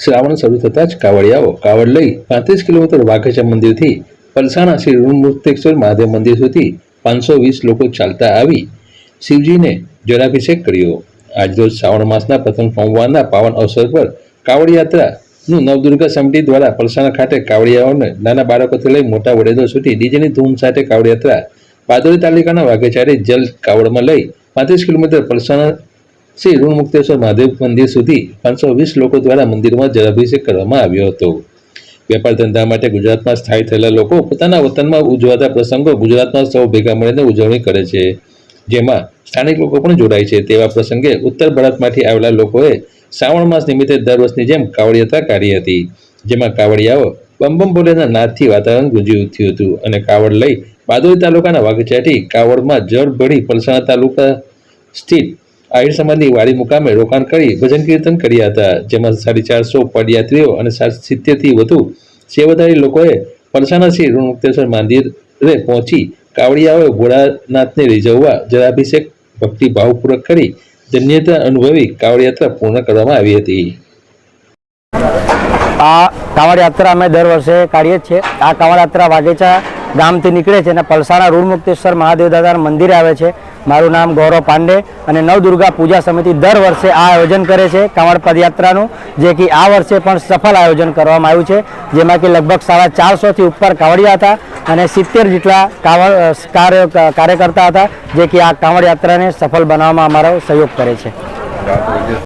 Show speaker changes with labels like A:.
A: શ્રાવણ શરૂ થતાં જ કાવડિયાઓ કાવડ લઈ 35 કિલોમીટર વાઘેચા મંદિરથી પલસાણા શ્રી ઋણમુક્તેશ્વર મહાદેવ મંદિર સુધી 520 લોકો ચાલતા આવી શિવજીને જળાભિષેક કર્યો। આજરોજ શ્રાવણ માસના પ્રથમ સોમવારના પાવન અવસર પર કાવડ યાત્રાનું નવદુર્ગા સમિતિ દ્વારા પલસાણા ખાતે કાવડિયાઓને નાના બાળકોથી લઈ મોટા વડેલો સુધી ડીજેની ધૂમ સાથે કાવડ યાત્રા બારડોલી તાલુકાના વાઘેચાથી જલ કાવડમાં લઈ 35 કિલોમીટર પલસાણા શ્રી ઋણમુક્તેશ્વર મહાદેવ મંદિર સુધી 520 લોકો દ્વારા મંદિરમાં જળાભિષેક કરવામાં આવ્યો હતો। વેપાર ધંધા માટે ગુજરાતમાં સ્થાયી થયેલા લોકો પોતાના વતનમાં ઉજવાતા પ્રસંગો ગુજરાતમાં સૌ ભેગા મળીને ઉજવણી કરે છે, જેમાં સ્થાનિક લોકો પણ જોડાય છે। તેવા પ્રસંગે ઉત્તર ભારતમાંથી આવેલા લોકોએ શ્રાવણ માસ નિમિત્તે દર વર્ષની જેમ કાવડ યાત્રા કાઢી હતી, જેમાં કાવડિયાઓ બમ બમ બોલેના નાદથી વાતાવરણ ગુંજી ઉઠ્યું હતું અને કાવડ લઈ બારડોલી તાલુકાના વાઘેચાથી કાવડમાં જળ ભરી પલસાણા તાલુકા સ્થિત આહિર સમાજની વાડી મુકામે રોકાણ કરી ભજન કીર્તન કર્યા હતા, જેમાં 450 પદયાત્રીઓ અને 70થી વધુ સેવાધારી લોકોએ પલસાણા શ્રી ઋણમુક્તેશ્વર મંદિરે પહોંચી કાવડિયાઓએ ભોળાનાથને રીઝવવા જળાભિષેક ભક્તિભાવપૂર્વક કરી ધન્યતા અનુભવી કાવડ યાત્રા પૂર્ણ કરવામાં આવી હતી।
B: આ કાવડ યાત્રા અમે દર વર્ષે કાઢીએ છીએ। આ કાવડ યાત્રા વાઘેચા ગામથી નીકળે છે અને પલસાણા ઋણમુક્તેશ્વર મહાદેવ દાદાના મંદિરે આવે છે। મારું નામ ગૌરવ પાંડે અને નવદુર્ગા પૂજા સમિતિ દર વર્ષે આ આયોજન કરે છે કાવડ પદયાત્રાનું, જે કે આ વર્ષે પણ સફળ આયોજન કરવામાં આવ્યું છે, જેમાં કે લગભગ 450થી ઉપર કાવડિયા હતા અને 70 જેટલા કાર્યકર્તા હતા, જે કે આ કાવડ યાત્રાને સફળ બનાવવામાં અમારો સહયોગ કરે છે।